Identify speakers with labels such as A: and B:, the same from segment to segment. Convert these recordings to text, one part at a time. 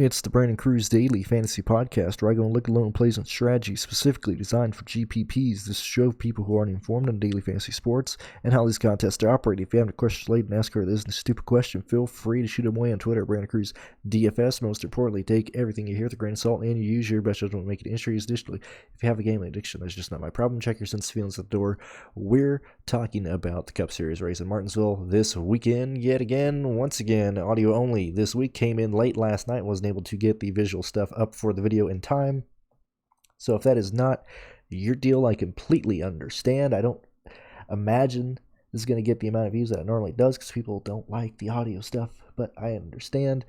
A: It's the Brandon Cruz Daily Fantasy Podcast, where I go and look at loan plays and strategies specifically designed for GPPs. This show of people who aren't informed on daily fantasy sports and how these contests are operating. If you have a question related to NASCAR, this is a stupid question, feel free to shoot them away on Twitter at BrandonCruzDFS. Most importantly, take everything you hear with a grain of salt and you use your best judgment to make it injuries. Additionally, if you have a gambling addiction, that's just not my problem. Check your sense of feelings at the door. We're talking about the Cup Series race in Martinsville this weekend yet again. Once again, audio only. This week came in late last night, wasn't able to get the visual stuff up for the video in time. So if that is not your deal, I completely understand. I don't imagine this is going to get the amount of views that it normally does because people don't like the audio stuff, but I understand.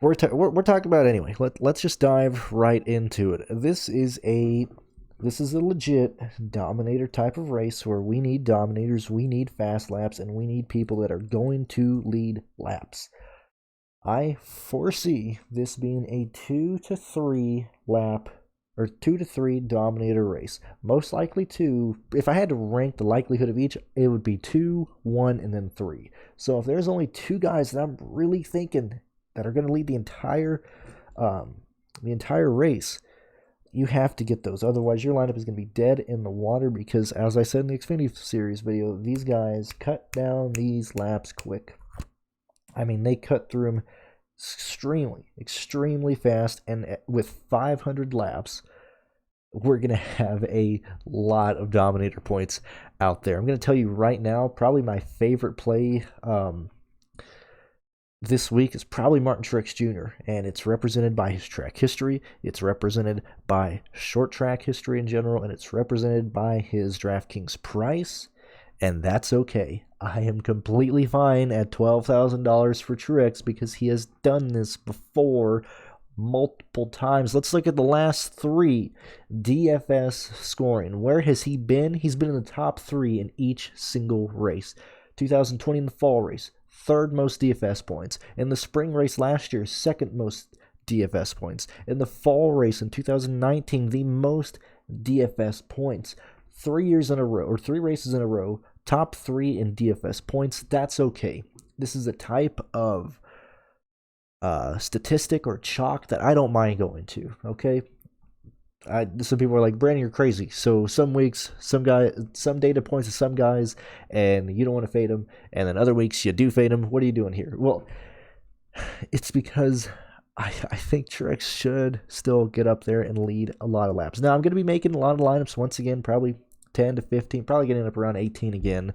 A: We're talking about it anyway. Let's just dive right into it. This is a legit dominator type of race where we need dominators, we need fast laps, and we need people that are going to lead laps. I foresee this being a 2 to 3 lap or 2 to 3 dominator race. Most likely 2. If I had to rank the likelihood of each, it would be 2, 1, and then 3. So if there's only 2 guys that I'm really thinking that are going to lead the entire race, you have to get those. Otherwise, your lineup is going to be dead in the water because, as I said in the Xfinity Series video, these guys cut down these laps quick. I mean, they cut through them extremely fast, and with 500 laps, we're going to have a lot of dominator points out there. I'm going to tell you right now, probably my favorite play this week is probably Martin Truex Jr., and it's represented by his track history, it's represented by short track history in general, and it's represented by his DraftKings price, and that's okay. I am completely fine at $12,000 for Truex because he has done this before multiple times. Let's look at the last 3 DFS scoring. Where has he been? He's been in the top 3 in each single race. 2020 in the fall race, 3rd most DFS points. In the spring race last year, 2nd most DFS points. In the fall race in 2019, the most DFS points. 3 years in a row, or 3 races in a row, top 3 in DFS points. That's okay. This is a type of statistic or chalk that I don't mind going to, okay? Some people are like, Brandon, you're crazy. So some weeks, some data points to some guys, and you don't want to fade them, and then other weeks you do fade them. What are you doing here? Well, it's because I think Truex should still get up there and lead a lot of laps. Now, I'm going to be making a lot of lineups once again, probably 10 to 15, probably getting up around 18 again.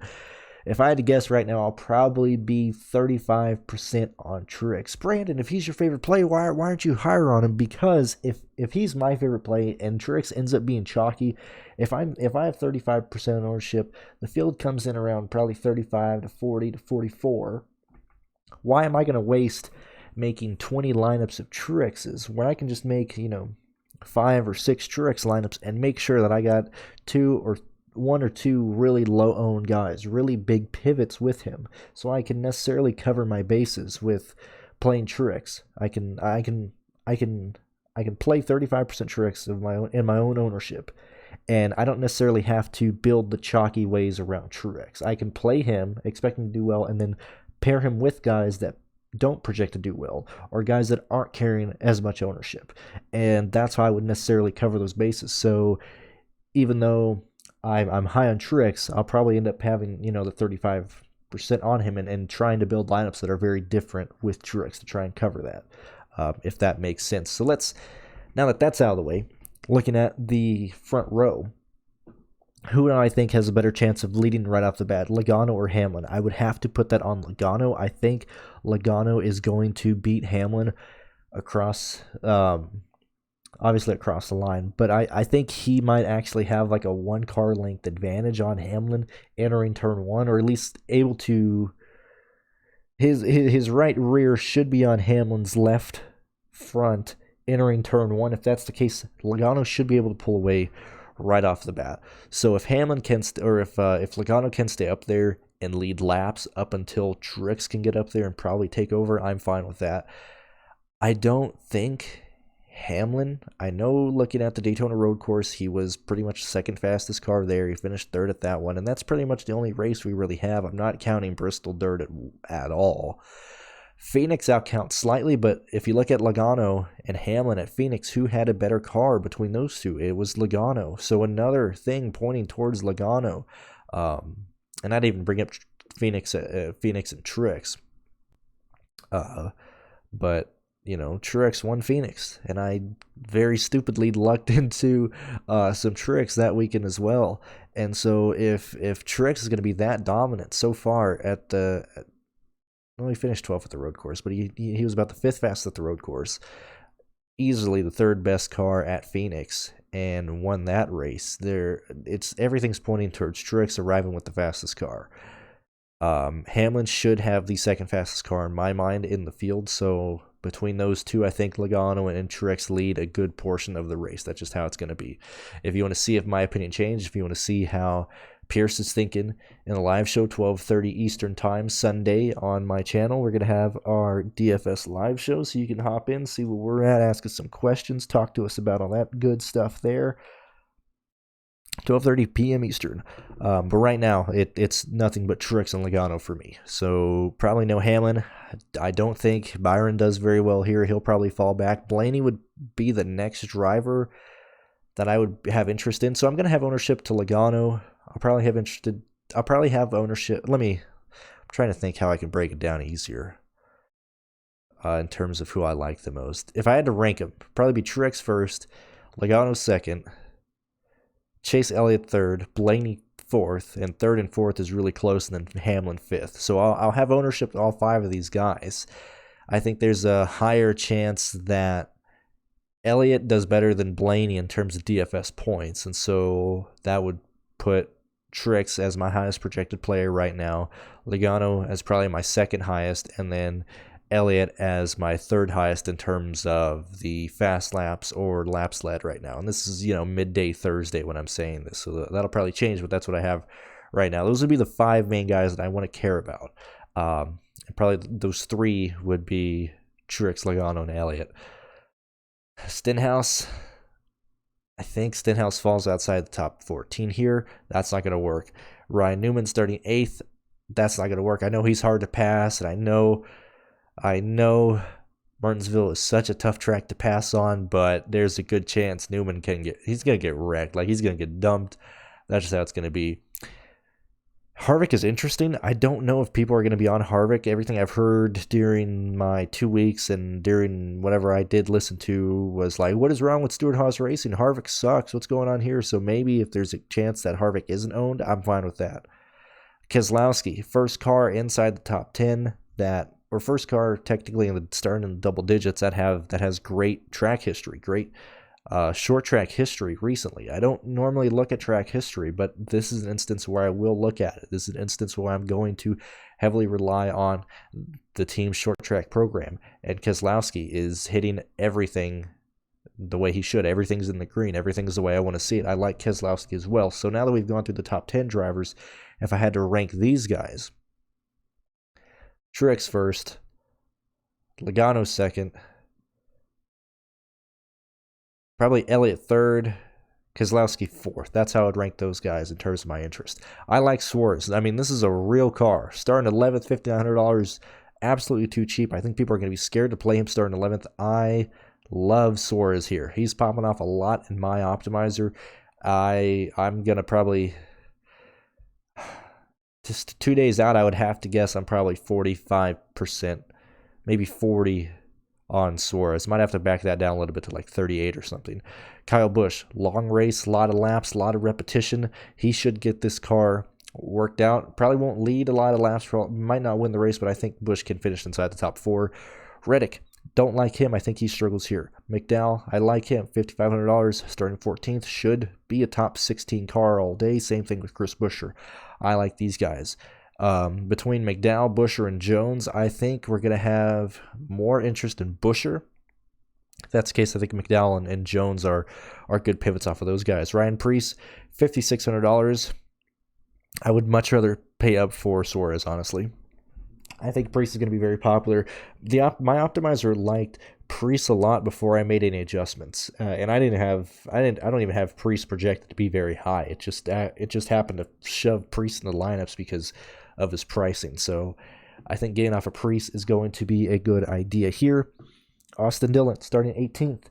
A: If I had to guess right now, I'll probably be 35% on Truex. Brandon, if he's your favorite play, why aren't you higher on him? Because if he's my favorite play and Truex ends up being chalky, if I have 35% ownership, the field comes in around probably 35 to 40 to 44. Why am I going to waste making 20 lineups of Truex's when I can just make, 5 or 6 Truex lineups and make sure that I got 1 or 2 really low-owned guys, really big pivots with him, so I can necessarily cover my bases with playing Truex. I can play 35% Truex in my own ownership, and I don't necessarily have to build the chalky ways around Truex. I can play him, expecting to do well, and then pair him with guys that don't project to do well, or guys that aren't carrying as much ownership, and that's how I would necessarily cover those bases. So even though I'm high on Truex, I'll probably end up having, the 35% on him and trying to build lineups that are very different with Truex to try and cover that, if that makes sense. So now that that's out of the way, looking at the front row, who do I think has a better chance of leading right off the bat, Logano or Hamlin? I would have to put that on Logano. I think Logano is going to beat Hamlin across the line, but I think he might actually have like a 1 car length advantage on Hamlin entering turn 1, or at least able to, his right rear should be on Hamlin's left front entering turn 1. If that's the case, Logano should be able to pull away right off the bat. So if Hamlin can, if Logano can stay up there and lead laps up until Truex can get up there and probably take over, I'm fine with that. I don't think Hamlin, I know looking at the Daytona road course, he was pretty much the 2nd fastest car there. He finished 3rd at that one, and that's pretty much the only race we really have. I'm not counting Bristol Dirt at all. Phoenix outcounts slightly, but if you look at Logano and Hamlin at Phoenix, who had a better car between those two? It was Logano. So another thing pointing towards Logano. And I'd even bring up Phoenix and Truex. But Truex won Phoenix, and I very stupidly lucked into some Truex that weekend as well. And so if Truex is going to be that dominant so far he finished 12th at the road course, but he was about the 5th fastest at the road course, easily the 3rd best car at Phoenix, and won that race. Everything's pointing towards Truex arriving with the fastest car. Hamlin should have the 2nd fastest car in my mind in the field, so between those two, I think Logano and Truex lead a good portion of the race. That's just how it's going to be. If you want to see if my opinion changed, if you want to see how Pierce is thinking in a live show, 12:30 Eastern Time, Sunday on my channel, we're going to have our DFS live show, so you can hop in, see where we're at, ask us some questions, talk to us about all that good stuff there. 12:30 p.m. Eastern. But right now, it's nothing but Truex and Logano for me. So probably no Hamlin. I don't think Byron does very well here. He'll probably fall back. Blaney would be the next driver that I would have interest in. So I'm going to have ownership to Logano. I'll probably have ownership. I'm trying to think how I can break it down easier in terms of who I like the most. If I had to rank them, probably be Truex first, Logano second, Chase Elliott third, Blaney fourth, and third and fourth is really close, and then Hamlin fifth. So I'll have ownership to all 5 of these guys. I think there's a higher chance that Elliott does better than Blaney in terms of DFS points, and so that would put Truex as my highest projected player right now, Logano as probably my 2nd highest, and then Elliott as my 3rd highest in terms of the fast laps or laps led right now. And this is, midday Thursday when I'm saying this, so that'll probably change, but that's what I have right now. Those would be the 5 main guys that I want to care about. And probably those 3 would be Truex, Logano, and Elliott. Stenhouse, I think Stenhouse falls outside the top 14 here. That's not going to work. Ryan Newman starting 8th. That's not going to work. I know he's hard to pass, and I know Martinsville is such a tough track to pass on, but there's a good chance Newman he's going to get wrecked. Like, he's going to get dumped. That's just how it's going to be. Harvick is interesting. I don't know if people are going to be on Harvick. Everything I've heard during my 2 weeks and during whatever I did listen to was like, what is wrong with Stewart-Haas Racing? Harvick sucks. What's going on here? So maybe if there's a chance that Harvick isn't owned, I'm fine with that. Keselowski, first car inside the top 10 or first car technically starting in the double digits that has great track history, great short track history recently. I don't normally look at track history, but this is an instance where I will look at it. This is an instance where I'm going to heavily rely on the team's short track program. And Keselowski is hitting everything the way he should. Everything's in the green. Everything's the way I want to see it. I like Keselowski as well. So now that we've gone through the top 10 drivers, if I had to rank these guys, Truex first, Logano second, probably Elliott third, Keselowski fourth. That's how I'd rank those guys in terms of my interest. I like Suarez. I mean, this is a real car. Starting 11th, $5,900, absolutely too cheap. I think people are going to be scared to play him starting 11th. I love Suarez here. He's popping off a lot in my optimizer. I'm going to probably, just 2 days out, I would have to guess I'm probably 45%, maybe 40 on Suarez. Might have to back that down a little bit to like 38 or something. Kyle Busch, long race, a lot of laps, a lot of repetition. He should get this car worked out. Probably won't lead a lot of laps, might not win the race, but I think Busch can finish inside the top 4. Reddick, don't like him. I think he struggles here. McDowell, I like him. $5,500, starting 14th. Should be a top 16 car all day. Same thing with Chris Buescher. I like these guys. Between McDowell, Buescher, and Jones, I think we're going to have more interest in Buescher. If that's the case, I think McDowell and Jones are good pivots off of those guys. Ryan Preece, $5,600. I would much rather pay up for Suarez, honestly. I think Preece is going to be very popular. My optimizer liked Preece a lot before I made any adjustments, and I don't even have Preece projected to be very high. It just happened to shove Preece in the lineups because of his pricing. So I think getting off a Priest is going to be a good idea here. Austin Dillon starting 18th.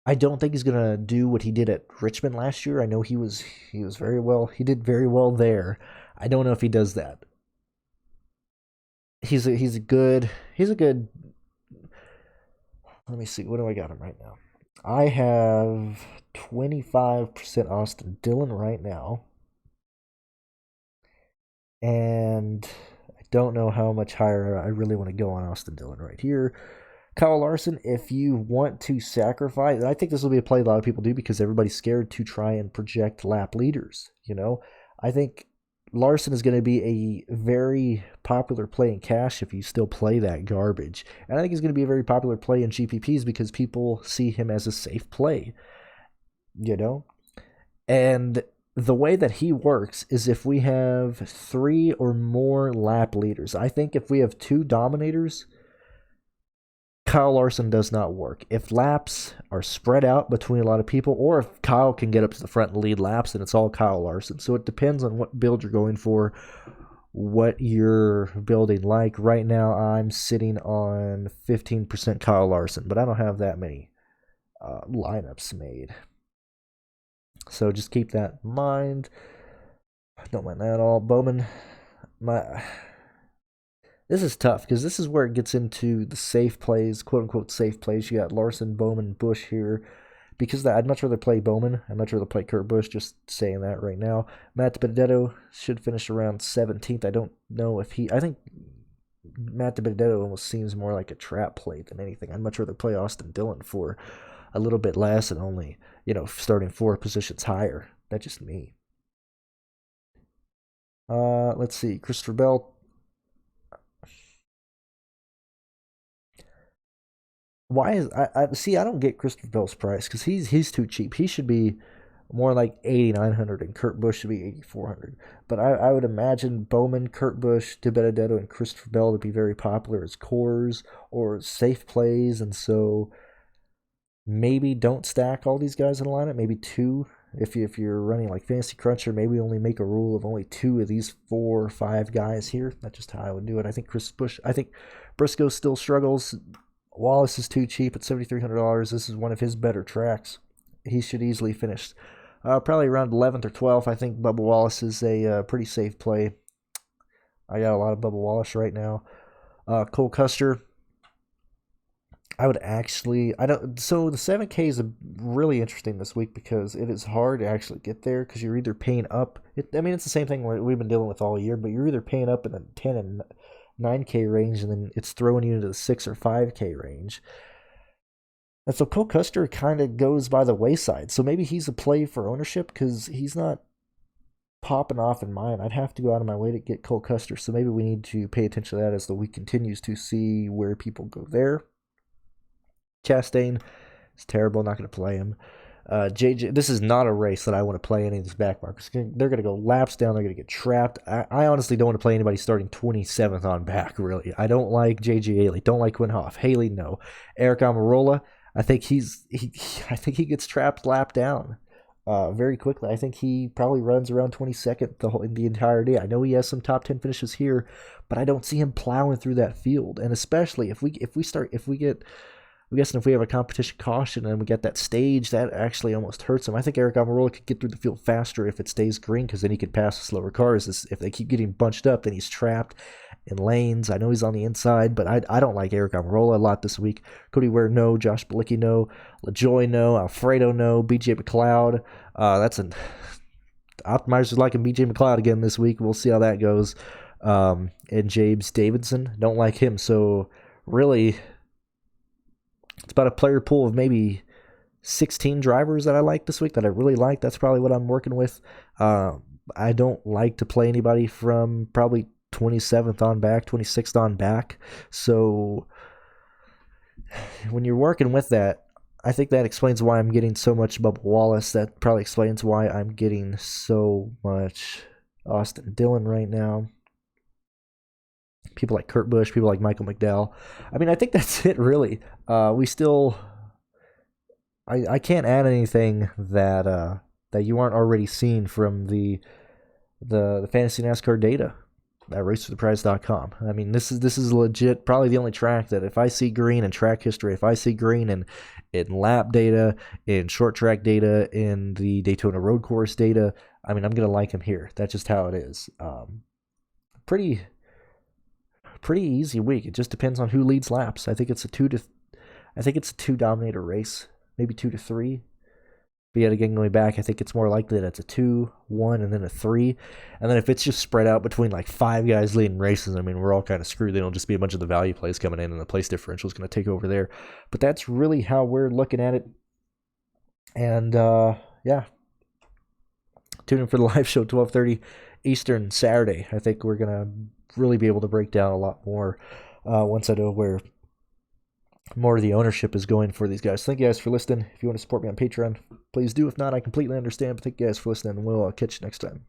A: I don't think he's gonna do what he did at Richmond last year. I know he did very well there. I don't know if he does that. He's a good. Let me see. What do I got him right now? I have 25% Austin Dillon right now, and I don't know how much higher I really want to go on Austin Dillon right here. Kyle Larson, if you want to sacrifice, and I think this will be a play a lot of people do because everybody's scared to try and project lap leaders. I think Larson is going to be a very popular play in cash if you still play that garbage. And I think he's going to be a very popular play in GPPs because people see him as a safe play. And the way that he works is if we have 3 or more lap leaders. I think if we have 2 dominators, Kyle Larson does not work. If laps are spread out between a lot of people, or if Kyle can get up to the front and lead laps, then it's all Kyle Larson. So it depends on what build you're going for, what you're building like. Right now, I'm sitting on 15% Kyle Larson, but I don't have that many lineups made. So just keep that in mind. I don't mind that at all. Bowman, this is tough because this is where it gets into the safe plays, quote-unquote safe plays. You got Larson, Bowman, Busch here. Because I'd much rather play Bowman. I'd much rather play Kurt Busch, just saying that right now. Matt Benedetto should finish around 17th. I don't know if I think Matt Benedetto almost seems more like a trap play than anything. I'd much rather play Austin Dillon for a little bit less and only, starting 4 positions higher. That's just me. Let's see. Christopher Bell. Why is I don't get Christopher Bell's price because he's too cheap. He should be more like 8,900 and Kurt Busch should be 8,400. But I would imagine Bowman, Kurt Busch, DiBenedetto, and Christopher Bell to be very popular as cores or safe plays, and so maybe don't stack all these guys in a lineup. Maybe 2 if you're running like Fantasy Cruncher. Maybe only make a rule of only 2 of these 4 or 5 guys here. That's just how I would do it. I think Briscoe still struggles. Wallace is too cheap at $7,300. This is one of his better tracks. He should easily finish probably around 11th or 12th. I think Bubba Wallace is a pretty safe play. I got a lot of Bubba Wallace right now. Cole Custer. So the 7K is really interesting this week because it is hard to actually get there because you're either paying up. It's the same thing we've been dealing with all year, but you're either paying up in the 10 and 9K range, and then it's throwing you into the 6 or 5K range. And so Cole Custer kind of goes by the wayside. So maybe he's a play for ownership because he's not popping off in mine. I'd have to go out of my way to get Cole Custer. So maybe we need to pay attention to that as the week continues to see where people go there. Chastain is terrible. Not going to play him. JJ, this is not a race that I want to play any of these backmarkers. They're going to go laps down. They're going to get trapped. I honestly don't want to play anybody starting 27th on back, really. I don't like JJ Haley. Don't like Quinn Hoff. Haley, no. Eric Almirola, I think he gets trapped lap down very quickly. I think he probably runs around 22nd the entire day. I know he has some top 10 finishes here, but I don't see him plowing through that field. And especially if we get... I'm guessing if we have a competition caution and we get that stage, that actually almost hurts him. I think Eric Almirola could get through the field faster if it stays green because then he could pass the slower cars. If they keep getting bunched up, then he's trapped in lanes. I know he's on the inside, but I don't like Eric Almirola a lot this week. Cody Ware, no. Josh Bilicki, no. LaJoy, no. Alfredo, no. BJ McLeod. Optimizers liking BJ McLeod again this week. We'll see how that goes. And James Davidson, don't like him. So really... it's about a player pool of maybe 16 drivers that I like this week that I really like. That's probably what I'm working with. I don't like to play anybody from probably 27th on back, 26th on back. So when you're working with that, I think that explains why I'm getting so much Bubba Wallace. That probably explains why I'm getting so much Austin Dillon right now. People like Kurt Busch, people like Michael McDowell. I think that's it, really. I can't add anything that you aren't already seeing from the the fantasy NASCAR data at racefortheprize.com. I mean, this is legit. Probably the only track that if I see green in track history, if I see green in lap data, in short track data, in the Daytona road course data, I mean, I'm gonna like him here. That's just how it is. Pretty easy week. It just depends on who leads laps. I think it's a two dominator race, maybe 2 to 3. But yet again, going back, I think it's more likely that it's a 2, 1, and then a 3. And then if it's just spread out between like 5 guys leading races, I mean, we're all kind of screwed. It'll just be a bunch of the value plays coming in, and the place differential is going to take over there. But that's really how we're looking at it. And yeah, tune in for the live show, 12:30 Eastern Saturday. I think we're going to really be able to break down a lot more once I know where more of the ownership is going for these guys. Thank you guys for listening. If you want to support me on Patreon, please do. If not, I completely understand. But thank you guys for listening, and we'll catch you next time.